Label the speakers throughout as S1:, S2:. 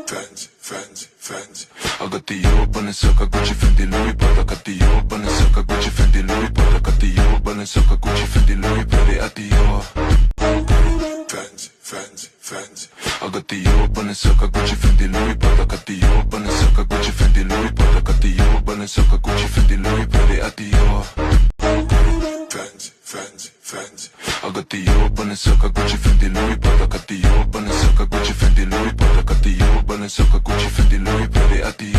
S1: Fans. I got the Balenciaga, Gucci, Fendi, Louis, but I got the Balenciaga, Gucci, Fendi, Louis, but I got the Balenciaga, Gucci, Fendi, Louis, but I got the fans. I got the Balenciaga, Gucci, Fendi, Louis, but I got the Balenciaga, Gucci, Fendi, Louis, but I got the Balenciaga, Gucci, Fendi, Louis, but I got the fans. I got the Balenciaga, Gucci, Fendi, Louis, but I got the Balenciaga, Gucci, Fendi, Louis, but I got the Balenciaga, Gucci, Fendi, Louis, but I got the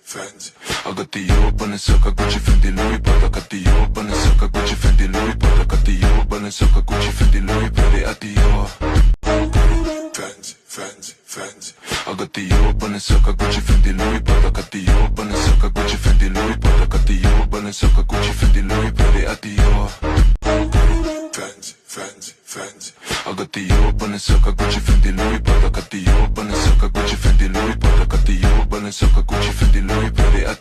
S1: fans. I got the Balenciaga, Gucci, Fendi, Louis, but I got the Balenciaga, Gucci, Fendi, Louis, but I got the Balenciaga, Gucci, Fendi, Louis, but I got the fans. I got the Balenciaga, Gucci, Fendi, Louis, but I got the Balenciaga, Gucci, Fendi, Louis, but I got the Balenciaga, Gucci, Fendi, Louis, but I got the fans. I got the Balenciaga, Gucci, Fendi, Louis, but I got the Balenciaga, Gucci, Fendi, Louis, but I got the Balenciaga, Gucci, Fendi, Louis, but I got the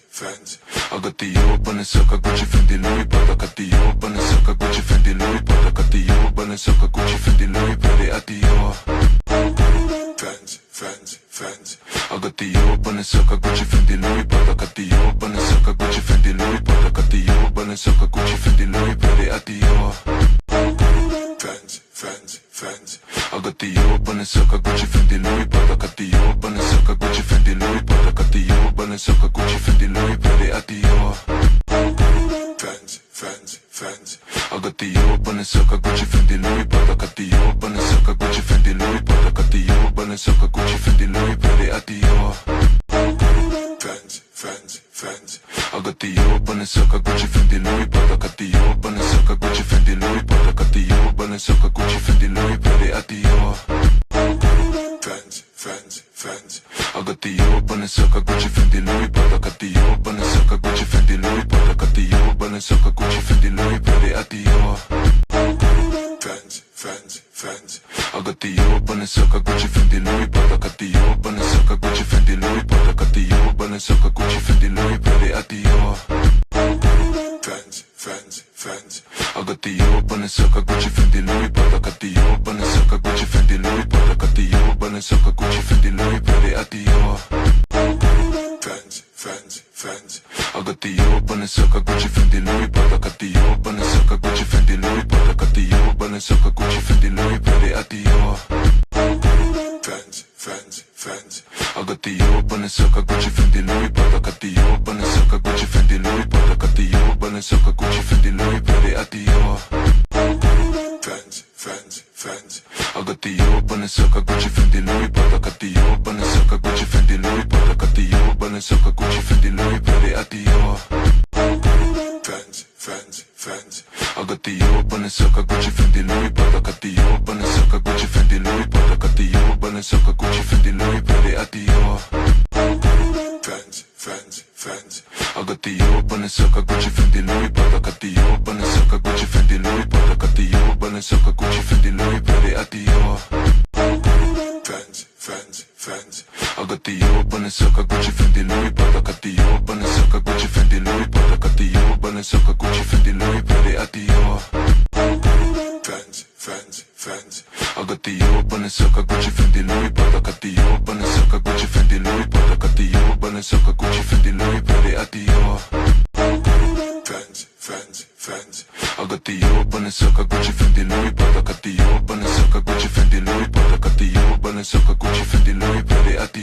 S1: fans. I got the Balenciaga, Gucci, Fendi, Louis, but I got the Balenciaga, Gucci, Fendi, Louis, but I got the Balenciaga, Gucci, Fendi, Louis, but I got the fans. I got the Balenciaga, Gucci, Fendi, Louis, but I got the Balenciaga, Gucci, Fendi, Louis, but I got the Balenciaga, Gucci, Fendi, Louis, but I got the fans. I got the Balenciaga, Gucci, Fendi, Louis, but I got the Balenciaga, Gucci, Fendi, Louis, but I got the Balenciaga, Gucci, Fendi, Louis, but I got the fans. I got the Balenciaga, Gucci, Fendi, Louis, but I got the Balenciaga, Gucci, Fendi, Louis, but I got the Balenciaga, Gucci, Fendi, Louis, but I got the fans. I got the Balenciaga, Gucci, Fendi, Louis, but I got the Balenciaga, Gucci, Fendi, Louis, but I got the Balenciaga, Gucci, Fendi, Louis, but I got the fans. I got the Balenciaga, Gucci, Fendi, Louis, but I got the Balenciaga, Gucci, Fendi, Louis, but I got the Balenciaga, Gucci, Fendi, Louis, but I got the fans. I got the Balenciaga, Gucci, Fendi, Louis, but I got the Balenciaga, Gucci, Fendi, Louis, but I got the Balenciaga, Gucci, Fendi, Louis, but I got the fans. I got the Balenciaga, Gucci, Fendi, Louis, but I got the Balenciaga, Gucci, Fendi, Louis, but I got the Balenciaga, Gucci, Fendi, Louis, but I got the fans. I got the Balenciaga, Gucci, Fendi, Louis, but I got the Balenciaga, Gucci, Fendi, Louis, but I got the Balenciaga, Gucci, Fendi, Louis, but I got the fans. I got the Balenciaga, Gucci, Fendi, Louis, but I got the Balenciaga, Gucci, Fendi, Louis, but I got the Balenciaga, Gucci, Fendi, Louis, but I got the fans. I got the Balenciaga, Gucci, Fendi, Louis, but I got the Balenciaga, Gucci, Fendi, Louis, but I got the Balenciaga, Gucci, Fendi, Louis, but I got the fans. I got the Balenciaga, Gucci, Fendi, Louis, but I got the Balenciaga, Gucci, Fendi, Louis, but I got the Balenciaga, Gucci, Fendi, Louis, but I got the fans. I got the Balenciaga, Gucci, Fendi, Louis, but I got the Balenciaga, Gucci, Fendi, Louis, but I got the Balenciaga, Gucci, Fendi, Louis, but I got the fans. I got the Balenciaga, Gucci, Fendi, Louis, but I got the Balenciaga, Gucci, Fendi, Louis, but I got the Balenciaga, Gucci, Fendi, Louis, but I got the fans. I got the Balenciaga, Gucci, Fendi, Louis, but I got the Balenciaga, Gucci, Fendi, Louis, but I got the Balenciaga, Gucci, Fendi, Louis, but I got the fans. I got the Balenciaga, Gucci, Fendi, Louis, but I got the Balenciaga, Gucci, Fendi, Louis, but I got the Balenciaga, Gucci, Fendi, Louis, but I got the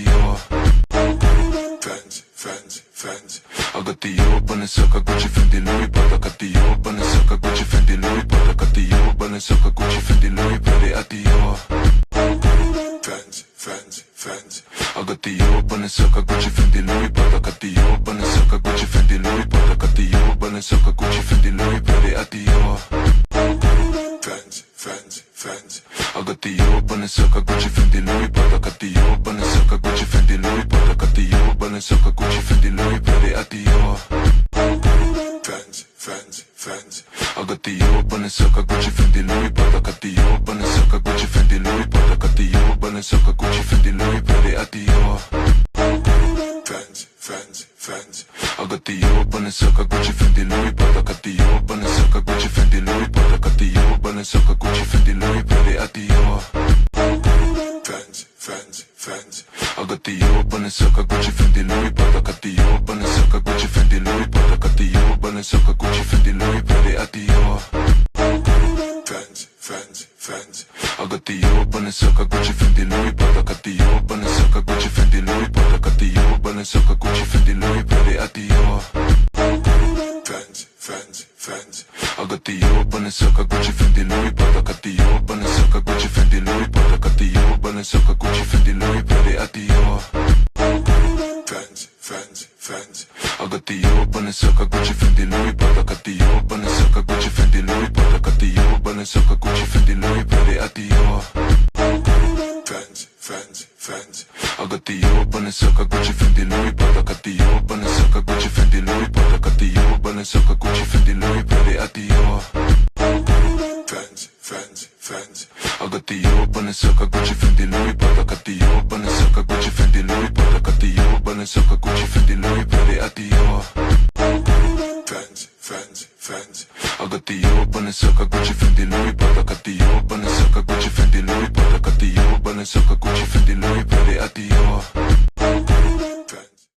S1: fans. I got the Balenciaga, Gucci, Fendi, Louis, but I got the Balenciaga, Gucci, Fendi, Louis, but I got the Balenciaga, Gucci, Fendi, Louis, but I got the fans. I got the Balenciaga, Gucci, Fendi, Louis, but I got the Balenciaga, Gucci, Fendi, Louis, but I got the Balenciaga, Gucci, Fendi, Louis, but I got the fans. I got the Balenciaga, Gucci, Fendi, Louis, but I got the Balenciaga, Gucci, Fendi, Louis, but I got the Balenciaga, Gucci, Fendi, Louis, but I got the fans. I got the Balenciaga, Gucci, Fendi, Louis, but I got the Balenciaga, Gucci, Fendi, Louis, but I got the Balenciaga, Gucci, Fendi, Louis, but I got the fans. I got the Balenciaga, Gucci, Fendi, Louis, but I got the Balenciaga, Gucci, Fendi, Louis, but I got the Balenciaga, Gucci, Fendi, Louis. at Dior. Fancy. I got the Balenciaga, Gucci, Fendi, Louis, Prada. Got the Balenciaga, Gucci, Fendi, Louis, Prada. Got the Balenciaga, Gucci, Fendi, Louis, Prada at Dior. Fancy. I got the Balenciaga, Gucci, Fendi, Louis, Prada. Got the Balenciaga, Gucci, Fendi, Louis, Prada. Got the Balenciaga, Gucci, Fendi, Louis, Prada at Dior. Fancy. I got the Balenciaga, Gucci, Fendi, Louis, Prada. Got the Balenciaga, Gucci, Fendi, Louis, Prada. Got the Balenciaga, Gucci, Fendi, Louis, Prada at Dior. Fancy. I got the Balenciaga, Gucci, Fendi, Louis, Prada. Got the Balenciaga, Gucci, Fendi, Louis, Prada. Got the Balenciaga, Gucci, Fendi, Louis, Prada at Dior. Fancy. I got the Balenciaga, Gucci, Fendi, Louis, Prada. Got the Balenciaga, Gucci, Fendi, Louis, Prada. Got the Balenciaga, Gucci, Fendi, Louis, Prada at Dior. Fancy. I got the Balenciaga, Gucci, Fendi, Louis, Prada. Got the Balenciaga, Gucci, Fendi, Louis, Prada. Got the Balenciaga, Gucci, Fendi, Louis, Prada at Dior. Fancy. I got the Balenciaga, Gucci, Fendi, Louis, Prada. Got the Balenciaga, Gucci, Fendi, Louis, Prada. Got the Balenciaga,